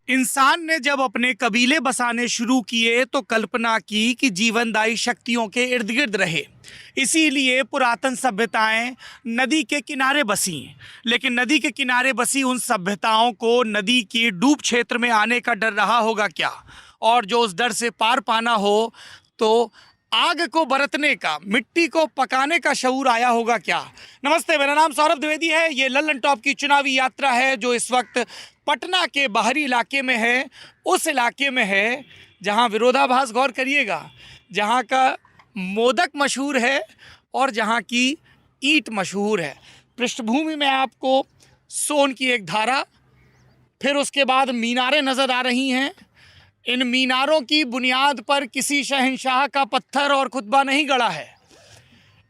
इंसान ने जब अपने कबीले बसाने शुरू किए तो कल्पना की कि जीवनदायी शक्तियों के इर्द गिर्द रहे। इसीलिए पुरातन सभ्यताएं नदी के किनारे बसी। लेकिन नदी के किनारे बसी उन सभ्यताओं को नदी की डूब क्षेत्र में आने का डर रहा होगा क्या, और जो उस डर से पार पाना हो तो आग को बरतने का, मिट्टी को पकाने का शऊर आया होगा क्या। नमस्ते, मेरा नाम सौरभ द्विवेदी है। ये लल्लन टॉप की चुनावी यात्रा है जो इस वक्त पटना के बाहरी इलाके में है, उस इलाके में है जहां विरोधाभास, गौर करिएगा, जहां का मोदक मशहूर है और जहां की ईंट मशहूर है। पृष्ठभूमि में आपको सोन की एक धारा, फिर उसके बाद मीनारें नज़र आ रही हैं। इन मीनारों की बुनियाद पर किसी शहंशाह का पत्थर और खुतबा नहीं गड़ा है।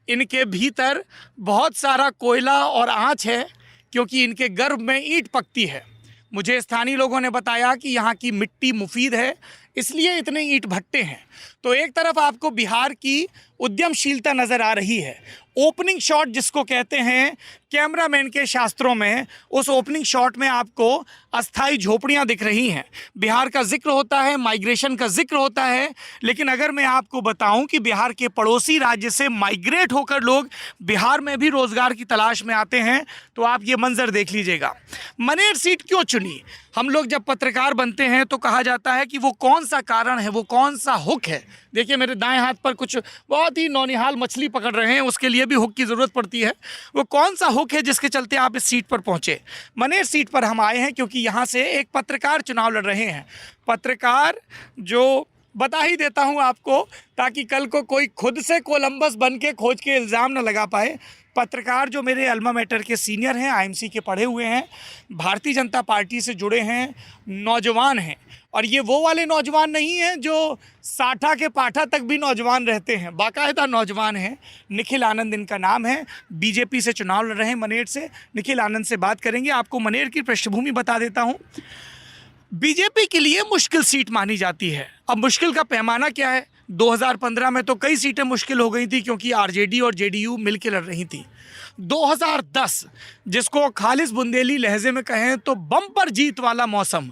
इनके भीतर बहुत सारा कोयला और आंच है, क्योंकि इनके गर्भ में ईंट पकती है। मुझे स्थानीय लोगों ने बताया कि यहाँ की मिट्टी मुफीद है, इसलिए इतने ईंट भट्टे हैं। तो एक तरफ आपको बिहार की उद्यमशीलता नज़र आ रही है। ओपनिंग शॉट जिसको कहते हैं कैमरामैन के शास्त्रों में, उस ओपनिंग शॉट में आपको अस्थाई झोपड़ियां दिख रही हैं। बिहार का जिक्र होता है, माइग्रेशन का जिक्र होता है, लेकिन अगर मैं आपको बताऊं कि बिहार के पड़ोसी राज्य से माइग्रेट होकर लोग बिहार में भी रोजगार की तलाश में आते हैं, तो आप ये मंजर देख लीजिएगा। मनेर सीट क्यों चुनी? हम लोग जब पत्रकार बनते हैं तो कहा जाता है कि वो कौन सा कारण है, वो कौन सा हुक है। देखिए, मेरे दाएं हाथ पर कुछ बहुत ही नौनिहाल मछली पकड़ रहे हैं, उसके लिए भी हुक की ज़रूरत पड़ती है। वो कौन सा हुक है जिसके चलते आप इस सीट पर पहुंचे? मनेर सीट पर हम आए हैं क्योंकि यहाँ से एक पत्रकार चुनाव लड़ रहे हैं। पत्रकार जो, बता ही देता हूँ आपको ताकि कल को कोई खुद से कोलंबस बन के खोज के इल्ज़ाम न लगा पाए। पत्रकार जो मेरे अल्मा मैटर के सीनियर हैं, आईएमसी के पढ़े हुए हैं, भारतीय जनता पार्टी से जुड़े हैं, नौजवान हैं। और ये वो वाले नौजवान नहीं हैं जो साठा के पाठा तक भी नौजवान रहते हैं, बाकायदा नौजवान हैं। निखिल आनंद इनका नाम है, बीजेपी से चुनाव लड़ रहे हैं मनेर से। निखिल आनंद से बात करेंगे। आपको मनेर की पृष्ठभूमि बता देता हूँ। बीजेपी के लिए मुश्किल सीट मानी जाती है। अब मुश्किल का पैमाना क्या है? 2015 में तो कई सीटें मुश्किल हो गई थी क्योंकि आरजेडी और जेडीयू मिलकर लड़ रही थी। 2010, जिसको खालिस बुंदेली लहजे में कहें तो बम्पर जीत वाला मौसम,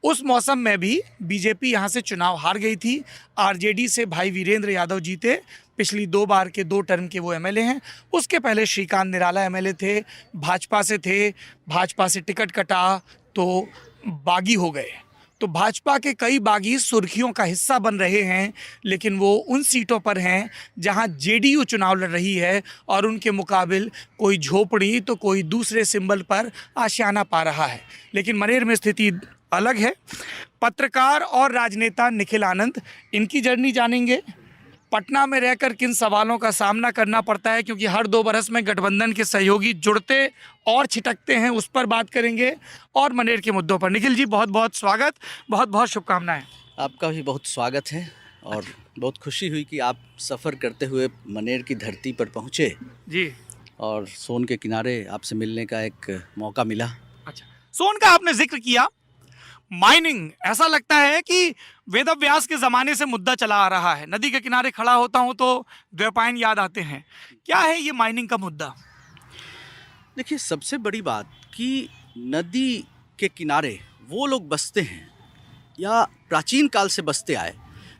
उस मौसम में भी बीजेपी यहाँ से चुनाव हार गई थी। आरजेडी से भाई वीरेंद्र यादव जीते, पिछली 2 बार के 2 टर्म के वो एमएलए हैं। उसके पहले श्रीकांत निराला एमएलए थे, भाजपा से थे। भाजपा से टिकट कटा तो बागी हो गए। तो भाजपा के कई बागी सुर्खियों का हिस्सा बन रहे हैं, लेकिन वो उन सीटों पर हैं जहां जेडीयू चुनाव लड़ रही है और उनके मुकाबिल कोई झोपड़ी तो कोई दूसरे सिंबल पर आशियाना पा रहा है। लेकिन मनेर में स्थिति अलग है। पत्रकार और राजनेता निखिल आनंद, इनकी जर्नी जानेंगे। पटना में रहकर किन सवालों का सामना करना पड़ता है, क्योंकि हर 2 बरस में गठबंधन के सहयोगी जुड़ते और छिटकते हैं, उस पर बात करेंगे। और मनेर के मुद्दों पर। निखिल जी, बहुत बहुत स्वागत, बहुत बहुत शुभकामनाएं। आपका भी बहुत स्वागत है और बहुत खुशी हुई कि आप सफ़र करते हुए मनेर की धरती पर पहुँचे जी, और सोन के किनारे आपसे मिलने का एक मौका मिला। अच्छा, सोन का आपने जिक्र किया। माइनिंग, ऐसा लगता है कि वेदव्यास के ज़माने से मुद्दा चला आ रहा है। नदी के किनारे खड़ा होता हूँ तो द्वैपायन याद आते हैं। क्या है ये माइनिंग का मुद्दा? देखिए, सबसे बड़ी बात कि नदी के किनारे वो लोग बसते हैं या प्राचीन काल से बसते आए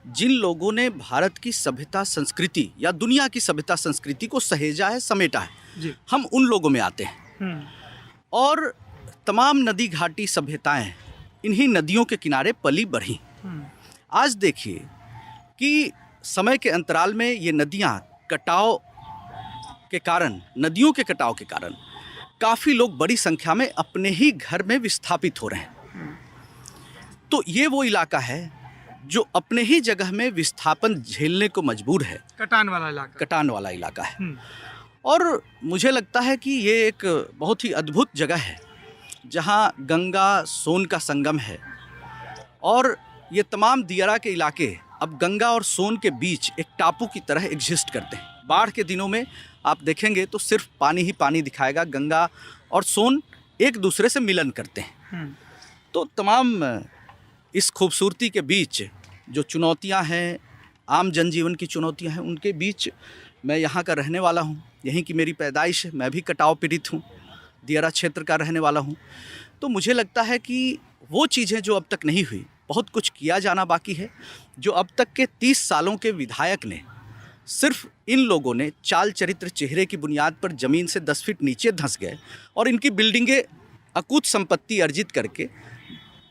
जिन लोगों ने भारत की सभ्यता संस्कृति या दुनिया की सभ्यता संस्कृति को सहेजा है, समेटा है जी। हम उन लोगों में आते हैं। और तमाम नदी घाटी सभ्यताएं इन्हीं नदियों के किनारे पली बढ़ी। आज देखिए कि समय के अंतराल में ये नदियाँ कटाव के कारण, नदियों के कटाव के कारण काफ़ी लोग बड़ी संख्या में अपने ही घर में विस्थापित हो रहे हैं। तो ये वो इलाका है जो अपने ही जगह में विस्थापन झेलने को मजबूर है। कटान वाला इलाका है। और मुझे लगता है कि ये एक बहुत ही अद्भुत जगह है जहाँ गंगा सोन का संगम है। और ये तमाम दियारा के इलाके अब गंगा और सोन के बीच एक टापू की तरह एग्जिस्ट करते हैं। बाढ़ के दिनों में आप देखेंगे तो सिर्फ पानी ही पानी दिखाएगा। गंगा और सोन एक दूसरे से मिलन करते हैं। तो तमाम इस खूबसूरती के बीच जो चुनौतियां हैं, आम जनजीवन की चुनौतियां हैं, उनके बीच मैं यहाँ का रहने वाला हूँ। यहीं की मेरी पैदाइश है। मैं भी कटाव पीड़ित हूँ। दियारा क्षेत्र का रहने वाला हूँ। तो मुझे लगता है कि वो चीज़ें जो अब तक नहीं हुई, बहुत कुछ किया जाना बाकी है। जो अब तक के 30 सालों के विधायक ने, सिर्फ इन लोगों ने चाल चरित्र चेहरे की बुनियाद पर ज़मीन से 10 फीट नीचे धंस गए और इनकी बिल्डिंगें अकूत संपत्ति अर्जित करके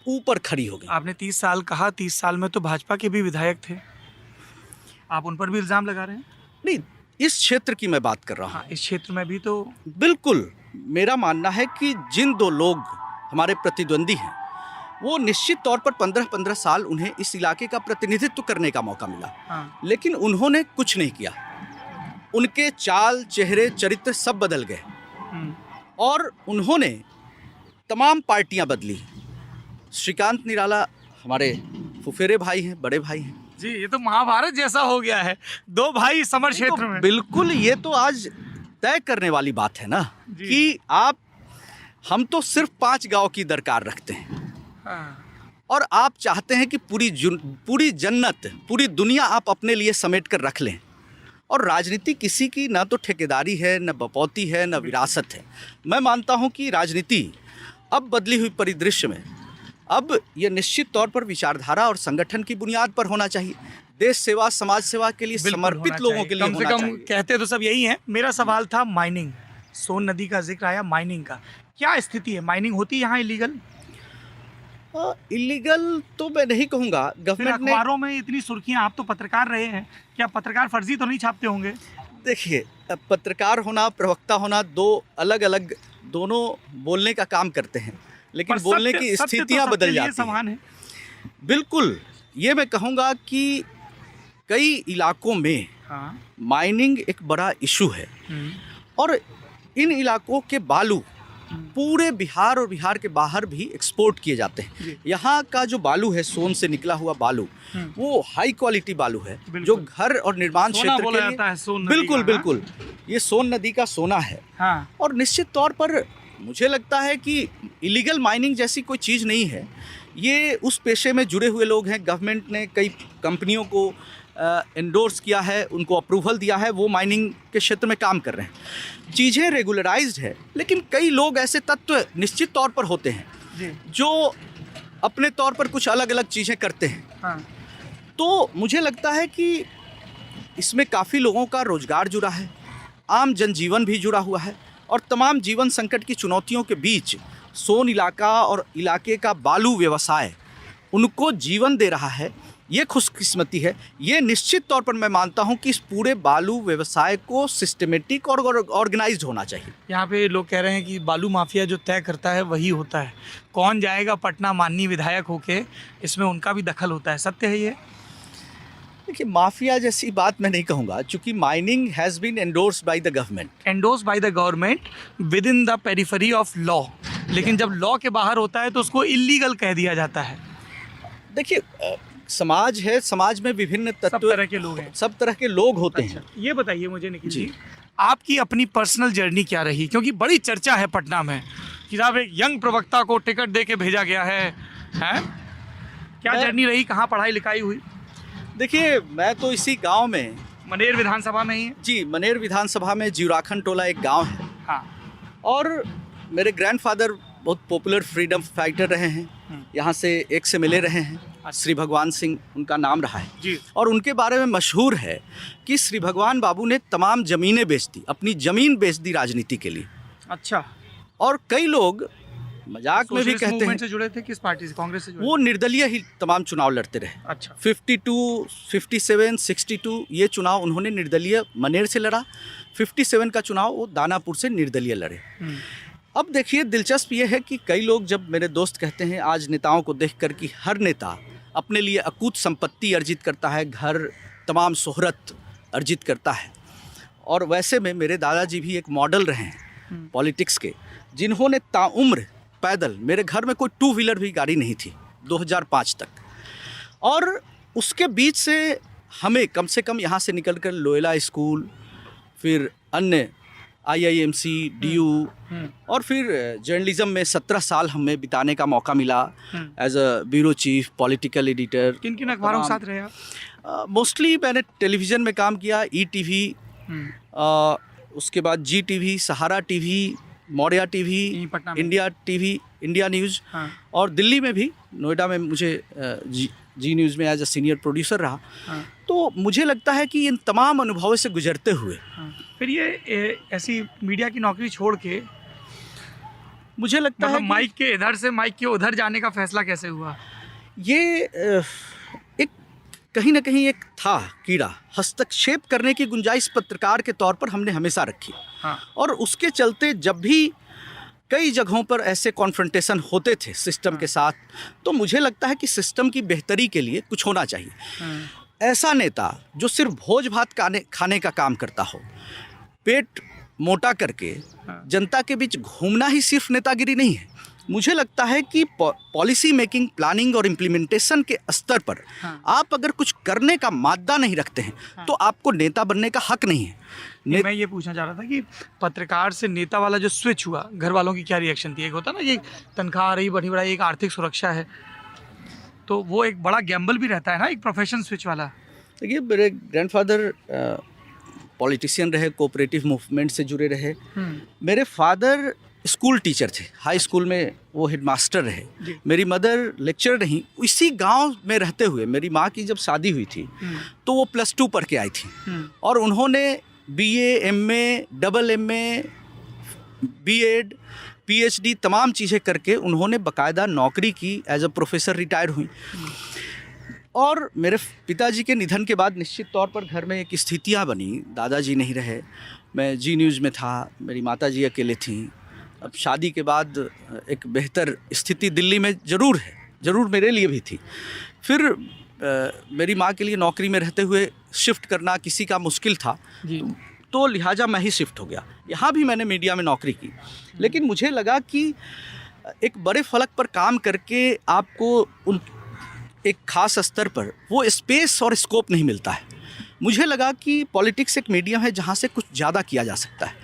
ऊपर खड़ी हो गई। आपने 30 साल कहा, 30 साल में तो भाजपा के भी विधायक थे, आप उन पर भी इल्ज़ाम लगा रहे हैं? नहीं, इस क्षेत्र की मैं बात कर रहा हूँ। हाँ, इस क्षेत्र में भी तो बिल्कुल, मेरा मानना है कि जिन 2 लोग हमारे प्रतिद्वंदी हैं, वो निश्चित तौर पर 15-15 साल उन्हें इस इलाके का प्रतिनिधित्व करने का मौका मिला। हाँ। लेकिन उन्होंने कुछ नहीं किया। उनके चाल, चेहरे, चरित्र सब बदल गए और उन्होंने तमाम पार्टियां बदली। श्रीकांत निराला हमारे फुफेरे भाई हैं, बड़े भाई हैं। जी, ये तो महाभारत जैसा हो गया है, 2 भाई समर क्षेत्र में। बिल्कुल, ये तो आज तय करने वाली बात है ना कि हम तो सिर्फ 5 गांव की दरकार रखते हैं। हाँ। और आप चाहते हैं कि पूरी जन्नत, पूरी दुनिया आप अपने लिए समेट कर रख लें। और राजनीति किसी की ना तो ठेकेदारी है, न बपौती है, न विरासत है। मैं मानता हूं कि राजनीति अब बदली हुई परिदृश्य में अब ये निश्चित तौर पर विचारधारा और संगठन की बुनियाद पर होना चाहिए। देश सेवा, समाज सेवा के लिए समर्पित लोगों के लिए कम से होना कम चाहिए। कहते तो सब यही है। मेरा सवाल था माइनिंग, सोन नदी का जिक्र आया, माइनिंग का क्या स्थिति है? माइनिंग होती है यहाँ इलीगल? इलीगल तो मैं नहीं कहूँगा। गवर्नमेंट ने, अखबारों में इतनी सुर्खियां, आप तो पत्रकार रहे हैं, क्या पत्रकार फर्जी तो नहीं छापते होंगे? देखिए, पत्रकार होना, प्रवक्ता होना 2 अलग-अलग, दोनों बोलने का काम करते हैं, लेकिन पर बोलने सत्य- की सत्य तो स्थितियां सबके बदल लिए जाती समान है। बिल्कुल, ये मैं कहूँगा कि कई इलाकों में हाँ। माइनिंग एक बड़ा इशू है और इन इलाकों के बालू पूरे बिहार और बिहार के बाहर भी एक्सपोर्ट किए जाते हैं। यहाँ का जो बालू है, सोन से निकला हुआ बालू, वो हाई क्वालिटी बालू है, जो घर और निर्माण सोना क्षेत्र बोला के जाता है लिए सोन नदी बिल्कुल का, बिल्कुल, ये सोन नदी का सोना है। हाँ। और निश्चित तौर पर मुझे लगता है कि इलीगल माइनिंग जैसी कोई चीज़ नहीं है। ये उस पेशे में जुड़े हुए लोग हैं। गवर्नमेंट ने कई कंपनियों को एंडोर्स किया है, उनको अप्रूवल दिया है, वो माइनिंग के क्षेत्र में काम कर रहे हैं। चीज़ें रेगुलराइज्ड है, लेकिन कई लोग ऐसे तत्व निश्चित तौर पर होते हैं जो अपने तौर पर कुछ अलग अलग चीज़ें करते हैं। हाँ। तो मुझे लगता है कि इसमें काफ़ी लोगों का रोजगार जुड़ा है, आम जनजीवन भी जुड़ा हुआ है और तमाम जीवन संकट की चुनौतियों के बीच सोन इलाका और इलाके का बालू व्यवसाय उनको जीवन दे रहा है। ये खुशकिस्मती है। ये निश्चित तौर पर मैं मानता हूँ कि इस पूरे बालू व्यवसाय को सिस्टमेटिक और ऑर्गेनाइज्ड होना चाहिए। यहाँ पे लोग कह रहे हैं कि बालू माफिया जो तय करता है वही होता है। कौन जाएगा पटना माननीय विधायक होके, इसमें उनका भी दखल होता है। सत्य है ये? देखिए, माफिया जैसी बात मैं नहीं कहूँगा, चूँकि mining has been endorsed by the government. Endorsed by the government within the periphery of law, लेकिन जब लॉ के बाहर होता है तो उसको इलीगल कह दिया जाता है। देखिए, समाज है, समाज में विभिन्न सब तत्व, तरह के लोग हैं। सब तरह के लोग होते हैं। ये बताइए मुझे निखिल जी। जी, आपकी अपनी पर्सनल जर्नी क्या रही? क्योंकि बड़ी चर्चा है पटना में कि साहब एक यंग प्रवक्ता को टिकट दे के भेजा गया है, हैं? क्या जर्नी रही, कहाँ पढ़ाई लिखाई हुई? देखिए, मैं तो इसी गांव में, मनेर विधानसभा में ही है? जी, मनेर विधानसभा में जीवराखन टोला एक गांव है। हाँ। और मेरे ग्रैंडफादर बहुत पॉपुलर फ्रीडम फाइटर रहे हैं, यहाँ से एक से मिले रहे हैं। श्री भगवान सिंह उनका नाम रहा है जी। और उनके बारे में मशहूर है कि श्री भगवान बाबू ने तमाम ज़मीनें बेच दी, अपनी ज़मीन बेच दी राजनीति के लिए। अच्छा। और कई लोग मजाक में भी सोशलिस्ट कहते हैं, मूवमेंट से जुड़े थे? किस पार्टी से? कांग्रेस से जुड़े? वो निर्दलीय ही तमाम चुनाव लड़ते रहे। अच्छा। 52, 57, 62 ये चुनाव उन्होंने निर्दलीय मनेर से लड़ा। 57 का चुनाव वो दानापुर से निर्दलीय लड़े। अब देखिए, दिलचस्प ये है कि कई लोग, जब मेरे दोस्त कहते हैं आज नेताओं को देखकर कि हर नेता अपने लिए अकूत संपत्ति अर्जित करता है, घर, तमाम शोहरत अर्जित करता है, और वैसे में मेरे दादाजी भी एक मॉडल रहे हैं पॉलिटिक्स के, जिन्होंने ताउम्र पैदल, मेरे घर में कोई 2 व्हीलर भी गाड़ी नहीं थी 2005 तक, और उसके बीच से हमें कम से कम यहाँ से निकलकर लोयला स्कूल, फिर अन्य IIMC, DU, और फिर जर्नलिज्म में 17 साल हमें बिताने का मौका मिला as a bureau chief, political editor. किन किन अखबारों के साथ रहे आप? मोस्टली मैंने टेलीविज़न में काम किया, ETV, उसके बाद GTV, सहारा TV, मौर्या यहीं टीवी, पटना में। इंडिया टीवी, इंडिया न्यूज़, हाँ और दिल्ली में भी, नोएडा में मुझे जी न्यूज़ में एज अ सीनियर प्रोड्यूसर रहा। हाँ तो मुझे लगता है कि इन तमाम अनुभवों से गुजरते हुए हाँ। फिर ये ऐसी मीडिया की नौकरी छोड़ के मुझे लगता है मतलब कि माइक के इधर से माइक के उधर जाने का फैसला कैसे हुआ? ये एक कहीं ना कहीं एक था कीड़ा, हस्तक्षेप करने की गुंजाइश पत्रकार के तौर पर हमने हमेशा रखी, हाँ और उसके चलते जब भी कई जगहों पर ऐसे कॉन्फ्रंटेशन होते थे सिस्टम के साथ, तो मुझे लगता है कि सिस्टम की बेहतरी के लिए कुछ होना चाहिए। हाँ ऐसा नेता जो सिर्फ भोज भात खाने का काम करता हो, पेट मोटा करके जनता के बीच घूमना ही सिर्फ नेतागिरी नहीं है। मुझे लगता है कि पॉलिसी मेकिंग, प्लानिंग और इम्प्लीमेंटेशन के स्तर पर हाँ। आप अगर कुछ करने का मादा नहीं रखते हैं तो आपको नेता बनने का हक नहीं है। मैं ये पूछना चाह रहा था कि पत्रकार से नेता वाला जो स्विच हुआ, घर वालों की क्या रिएक्शन थी? एक होता ना, ये तनख्वाह आ रही, बड़ी बड़ा एक आर्थिक सुरक्षा है, तो वो एक बड़ा गैम्बल भी रहता है ना, एक प्रोफेशन स्विच वाला। देखिए, मेरे ग्रैंडफादर पॉलिटिशियन रहे, कोऑपरेटिव मूवमेंट से जुड़े रहे। मेरे फादर स्कूल टीचर थे, हाई स्कूल में वो हेडमास्टर रहे। जी। मेरी मदर लेक्चर रही। इसी गांव में रहते हुए मेरी माँ की जब शादी हुई थी तो वो +2 पढ़ के आई थी, और उन्होंने BA, MA, double MA, B.Ed, PhD तमाम चीज़ें करके उन्होंने बाकायदा नौकरी की, एज अ प्रोफेसर रिटायर हुई। और मेरे पिताजी के निधन के बाद निश्चित तौर पर घर में एक स्थितियाँ बनी। दादाजी नहीं रहे, मैं जी न्यूज़ में था, मेरी माताजी अकेले थीं। अब शादी के बाद एक बेहतर स्थिति दिल्ली में ज़रूर है, ज़रूर मेरे लिए भी थी। फिर मेरी माँ के लिए नौकरी में रहते हुए शिफ्ट करना किसी का मुश्किल था, तो लिहाजा मैं ही शिफ्ट हो गया। यहाँ भी मैंने मीडिया में नौकरी की, लेकिन मुझे लगा कि एक बड़े फलक पर काम करके आपको उन एक ख़ास स्तर पर वो स्पेस और स्कोप नहीं मिलता है। मुझे लगा कि पॉलिटिक्स एक मीडियम है जहाँ से कुछ ज़्यादा किया जा सकता है।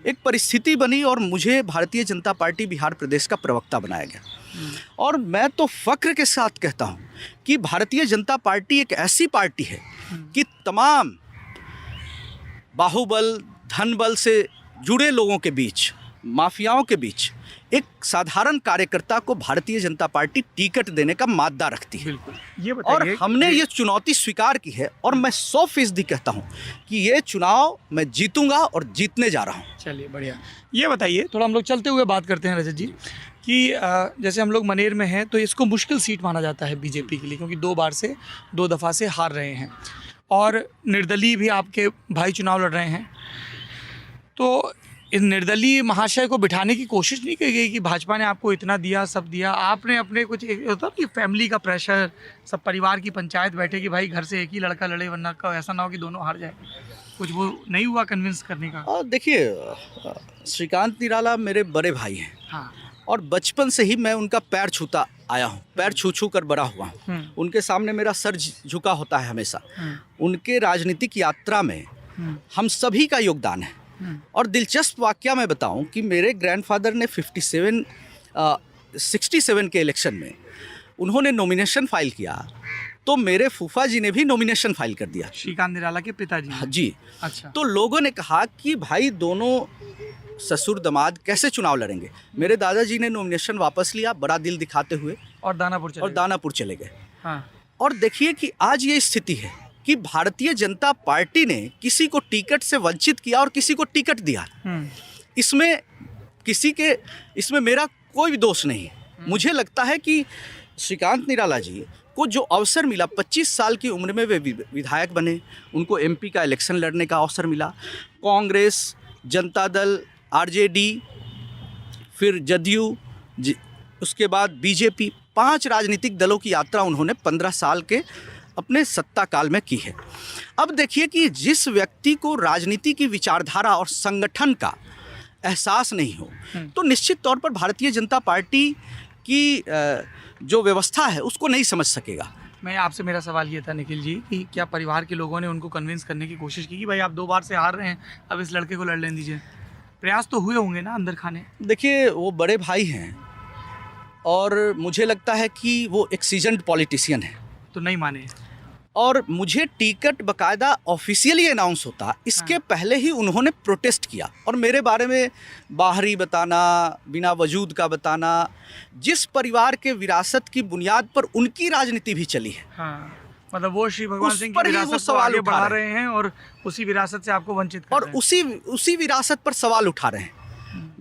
एक परिस्थिति बनी और मुझे भारतीय जनता पार्टी बिहार प्रदेश का प्रवक्ता बनाया गया। और मैं तो फ़ख्र के साथ कहता हूँ कि भारतीय जनता पार्टी एक ऐसी पार्टी है कि तमाम बाहुबल, धनबल से जुड़े लोगों के बीच, माफियाओं के बीच एक साधारण कार्यकर्ता को भारतीय जनता पार्टी टिकट देने का मादा रखती है। बिल्कुल। ये और बताइए, हमने ये चुनौती स्वीकार की है, और मैं 100% कहता हूँ कि ये चुनाव मैं जीतूंगा और जीतने जा रहा हूँ। चलिए बढ़िया। ये बताइए, थोड़ा हम लोग चलते हुए बात करते हैं रजत जी, कि जैसे हम लोग मनेर में हैं तो इसको मुश्किल सीट माना जाता है बीजेपी के लिए, क्योंकि 2 दफ़ा से हार रहे हैं, और निर्दलीय भी आपके भाई चुनाव लड़ रहे हैं। तो इस निर्दलीय महाशय को बिठाने की कोशिश नहीं की गई कि भाजपा ने आपको इतना दिया, सब दिया, आपने अपने कुछ एक होता है कि फैमिली का प्रेशर, सब परिवार की पंचायत बैठे कि भाई घर से एक ही लड़का लड़े, वरना का ऐसा ना हो कि दोनों हार जाए, कुछ वो नहीं हुआ कन्विंस करने का? और देखिए, श्रीकांत निराला मेरे बड़े भाई हैं। हाँ। और बचपन से ही मैं उनका पैर छूता आया हूँ, पैर छू छू कर बड़ा हुआ हूँ। उनके सामने मेरा सर झुका होता है हमेशा। उनके राजनीतिक यात्रा में हम सभी का योगदान है। और दिलचस्प वाकया मैं बताऊं कि मेरे ग्रैंडफादर ने 67 के इलेक्शन में उन्होंने नॉमिनेशन फाइल किया, तो मेरे फूफा जी ने भी नॉमिनेशन फाइल कर दिया, श्रीकांत निराला के पिताजी। हाँ जी। अच्छा। तो लोगों ने कहा कि भाई दोनों ससुर दामाद कैसे चुनाव लड़ेंगे। मेरे दादाजी ने नॉमिनेशन वापस लिया, बड़ा दिल दिखाते हुए, और दानापुर चले गए। हाँ। और देखिए कि आज ये स्थिति है कि भारतीय जनता पार्टी ने किसी को टिकट से वंचित किया और किसी को टिकट दिया। इसमें मेरा कोई भी दोष नहीं है। मुझे लगता है कि श्रीकांत निराला जी को जो अवसर मिला, 25 साल की उम्र में वे विधायक बने, उनको MP का इलेक्शन लड़ने का अवसर मिला। कांग्रेस, जनता दल, RJD, फिर जदयू, उसके बाद BJP, 5 राजनीतिक दलों की यात्रा उन्होंने 15 साल के अपने सत्ता काल में की है। अब देखिए कि जिस व्यक्ति को राजनीति की विचारधारा और संगठन का एहसास नहीं हो, तो निश्चित तौर पर भारतीय जनता पार्टी की जो व्यवस्था है उसको नहीं समझ सकेगा। मैं आपसे, मेरा सवाल ये था निखिल जी, कि क्या परिवार के लोगों ने उनको कन्विंस करने की कोशिश की कि भाई आप 2 बार से हार रहे हैं, अब इस लड़के को लड़ लेने दीजिए? प्रयास तो हुए होंगे ना अंदर खाने? देखिए, वो बड़े भाई हैं और मुझे लगता है कि वो एक सीजन्ड पॉलिटिशियन है। तो नहीं माने? और मुझे टिकट बकायदा ऑफिशियली अनाउंस होता, इसके पहले ही उन्होंने प्रोटेस्ट किया और मेरे बारे में बाहरी बताना, बिना वजूद का बताना, जिस परिवार के विरासत की बुनियाद पर उनकी राजनीति भी चली है। हाँ, मतलब वो श्री भगवान उस सिंह पर की ही वो विरासत को सवाल आगे उठा बढ़ा रहे रहे हैं और उसी विरासत से आपको वंचित कर और रहे हैं। उसी विरासत पर सवाल उठा रहे हैं,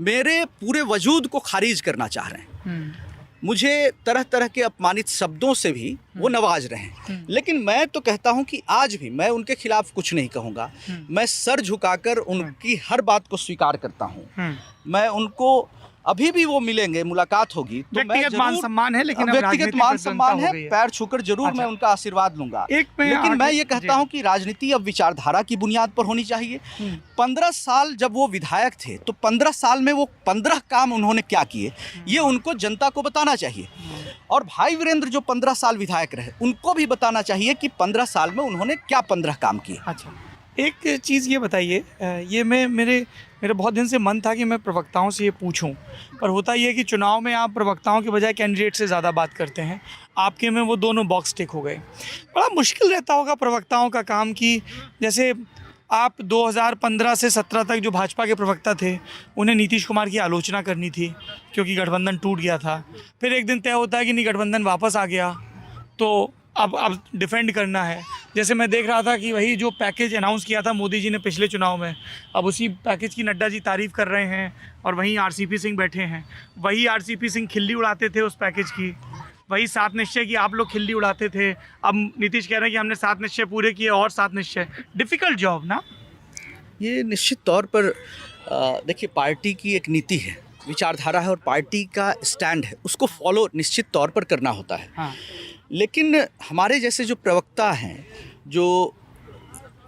मेरे पूरे वजूद को खारिज करना चाह रहे हैं। मुझे तरह तरह के अपमानित शब्दों से भी वो नवाज रहे हैं, लेकिन मैं तो कहता हूं कि आज भी मैं उनके खिलाफ कुछ नहीं कहूँगा। मैं सर झुकाकर उनकी हर बात को स्वीकार करता हूं। मैं उनको अभी भी वो मिलेंगे, मुलाकात होगी तो मैं व्यक्तिगत मान जरूर सम्मान है, लेकिन अब व्यक्तिगत राजनीतिक मान प्रतिद्वंद्विता सम्मान हो है, गई है। पैर छूकर जरूर अच्छा। मैं उनका आशीर्वाद लूंगा। मैं लेकिन मैं आगे- ये कहता जी। हूं कि राजनीति अब विचारधारा की बुनियाद पर होनी चाहिए। 15 साल जब वो विधायक थे तो 15 साल में वो 15 काम उन्होंने क्या किए, ये उनको जनता को बताना चाहिए। और भाई वीरेंद्र जो 15 साल विधायक रहे, उनको भी बताना चाहिए कि 15 साल में उन्होंने क्या 15 काम किए। अच्छा, एक चीज़ ये बताइए, ये मेरे बहुत दिन से मन था कि मैं प्रवक्ताओं से ये पूछूं, पर होता ये है कि चुनाव में आप प्रवक्ताओं के बजाय कैंडिडेट से ज़्यादा बात करते हैं। आपके में वो दोनों बॉक्स टिक हो गए। बड़ा मुश्किल रहता होगा प्रवक्ताओं का काम कि जैसे आप 2015 से 17 तक जो भाजपा के प्रवक्ता थे, उन्हें नीतीश कुमार की आलोचना करनी थी क्योंकि गठबंधन टूट गया था। फिर एक दिन तय होता है कि नहीं, गठबंधन वापस आ गया तो अब डिफेंड करना है। जैसे मैं देख रहा था कि वही जो पैकेज अनाउंस किया था मोदी जी ने पिछले चुनाव में, अब उसी पैकेज की नड्डा जी तारीफ़ कर रहे हैं और वहीं आरसीपी सिंह बैठे हैं। वही आरसीपी सिंह खिल्ली उड़ाते थे उस पैकेज की, वही 7 निश्चय की आप लोग खिल्ली उड़ाते थे। अब नीतीश कह रहे हैं कि हमने 7 निश्चय पूरे किए और 7 निश्चय। डिफ़िकल्ट जॉब ना। ये निश्चित तौर पर देखिए, पार्टी की एक नीति है, विचारधारा है और पार्टी का स्टैंड है, उसको फॉलो निश्चित तौर पर करना होता है। हाँ। लेकिन हमारे जैसे जो प्रवक्ता हैं, जो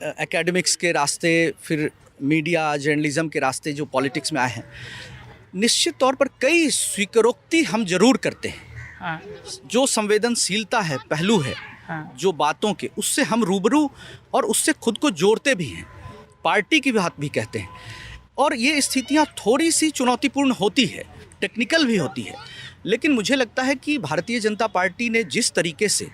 एकेडमिक्स के रास्ते, फिर मीडिया जर्नलिज्म के रास्ते जो पॉलिटिक्स में आए हैं, निश्चित तौर पर कई स्वीकारोक्ति हम जरूर करते हैं। हाँ। जो संवेदनशीलता है, पहलू है, हाँ। जो बातों के, उससे हम रूबरू और उससे खुद को जोड़ते भी हैं, पार्टी की बात भी कहते हैं। और ये स्थितियाँ थोड़ी सी चुनौतीपूर्ण होती है, टेक्निकल भी होती है, लेकिन मुझे लगता है कि भारतीय जनता पार्टी ने जिस तरीके से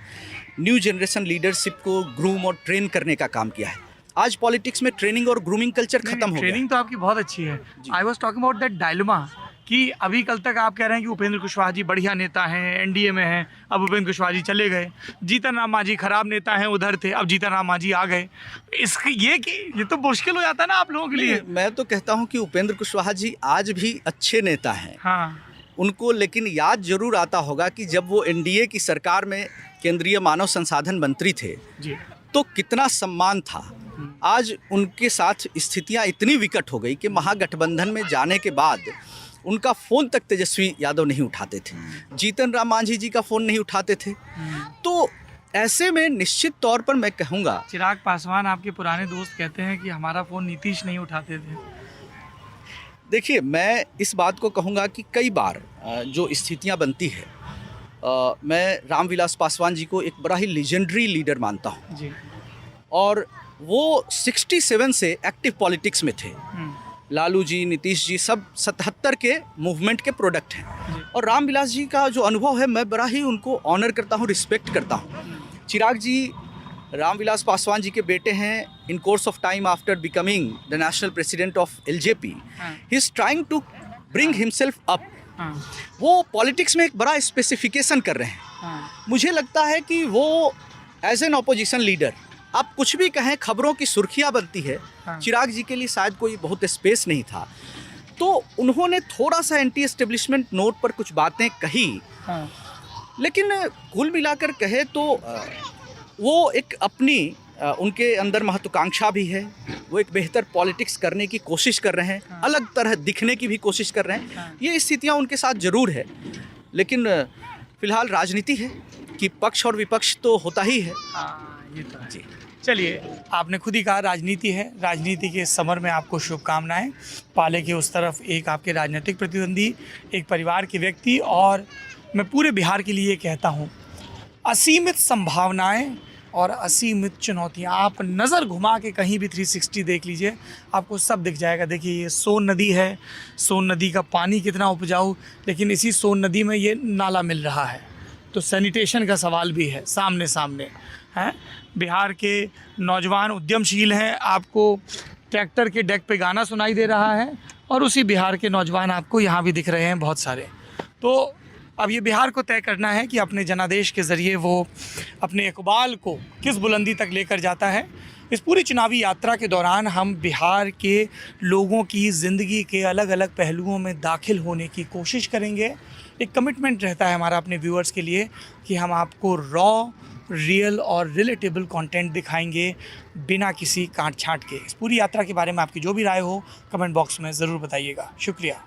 न्यू जनरेशन लीडरशिप को ग्रूम और ट्रेन करने का काम किया है, आज पॉलिटिक्स में ट्रेनिंग और ग्रूमिंग कल्चर खत्म हो गया। ट्रेनिंग तो आपकी बहुत अच्छी है। I was talking about that dilemma कि अभी कल तक आप कह रहे हैं कि उपेंद्र कुशवाहा जी बढ़िया नेता हैं, एनडीए में हैं, अब उपेंद्र कुशवाहा जी चले गए। जीतन राम मांझी खराब नेता हैं, उधर थे, अब जीतन राम मांझी आ गए। ये तो मुश्किल हो जाता है ना आप लोगों के लिए। मैं तो कहता हूं कि उपेंद्र कुशवाहा जी आज भी अच्छे नेता हैं। हाँ। उनको लेकिन याद जरूर आता होगा कि जब वो एनडीए की सरकार में केंद्रीय मानव संसाधन मंत्री थे जी, तो कितना सम्मान था। आज उनके साथ स्थितियां इतनी विकट हो गई कि महागठबंधन में जाने के बाद उनका फ़ोन तक तेजस्वी यादव नहीं उठाते थे, जीतन राम मांझी जी का फ़ोन नहीं उठाते थे। तो ऐसे में निश्चित तौर पर मैं कहूँगा, चिराग पासवान आपके पुराने दोस्त कहते हैं कि हमारा फ़ोन नीतीश नहीं उठाते थे। देखिए, मैं इस बात को कहूँगा कि कई बार जो स्थितियाँ बनती है, मैं रामविलास पासवान जी को एक बड़ा ही लेजेंडरी लीडर मानता हूँ जी। और वो 67 से एक्टिव पॉलिटिक्स में थे। लालू जी, नीतीश जी सब 77 के मूवमेंट के प्रोडक्ट हैं। और रामविलास जी का जो अनुभव है, मैं बड़ा ही उनको ऑनर करता हूँ, रिस्पेक्ट करता हूँ। चिराग जी रामविलास पासवान जी के बेटे हैं। In course of time after becoming the national president of LJP, he is trying to bring himself up. वो पॉलिटिक्स में एक बड़ा स्पेसिफिकेशन कर रहे हैं। मुझे लगता है कि वो एज एन ऑपोजिशन लीडर, आप कुछ भी कहें, खबरों की सुर्खियां बनती है। चिराग जी के लिए शायद कोई बहुत स्पेस नहीं था, तो उन्होंने थोड़ा सा एंटी एस्टेब्लिशमेंट नोट पर कुछ बातें कही। लेकिन कुल मिलाकर कहे तो वो एक अपनी उनके अंदर महत्वाकांक्षा भी है। वो एक बेहतर पॉलिटिक्स करने की कोशिश कर रहे हैं, अलग तरह दिखने की भी कोशिश कर रहे हैं। ये स्थितियाँ उनके साथ ज़रूर है, लेकिन फिलहाल राजनीति है कि पक्ष और विपक्ष तो होता ही है। ये तो है। जी, चलिए, आपने खुद ही कहा राजनीति है, राजनीति के समर में आपको शुभकामनाएं। पाले के उस तरफ एक आपके राजनीतिक प्रतिद्वंदी, एक परिवार के व्यक्ति, और मैं पूरे बिहार के लिए कहता हूँ असीमित संभावनाएं और असीमित चुनौतियां। आप नज़र घुमा के कहीं भी 360 देख लीजिए, आपको सब दिख जाएगा। देखिए, ये सोन नदी है, सोन नदी का पानी कितना उपजाऊ, लेकिन इसी सोन नदी में ये नाला मिल रहा है, तो सैनिटेशन का सवाल भी है सामने सामने, हैं। बिहार के नौजवान उद्यमशील हैं, आपको ट्रैक्टर के डेक पे गाना सुनाई दे रहा है और उसी बिहार के नौजवान आपको यहाँ भी दिख रहे हैं बहुत सारे। तो अब ये बिहार को तय करना है कि अपने जनादेश के ज़रिए वो अपने इकबाल को किस बुलंदी तक लेकर जाता है। इस पूरी चुनावी यात्रा के दौरान हम बिहार के लोगों की ज़िंदगी के अलग अलग पहलुओं में दाखिल होने की कोशिश करेंगे। एक कमिटमेंट रहता है हमारा अपने व्यूअर्स के लिए कि हम आपको रॉ, रियल और रिलेटेबल कंटेंट दिखाएंगे बिना किसी काट छाँट के। इस पूरी यात्रा के बारे में आपकी जो भी राय हो कमेंट बॉक्स में ज़रूर बताइएगा। शुक्रिया।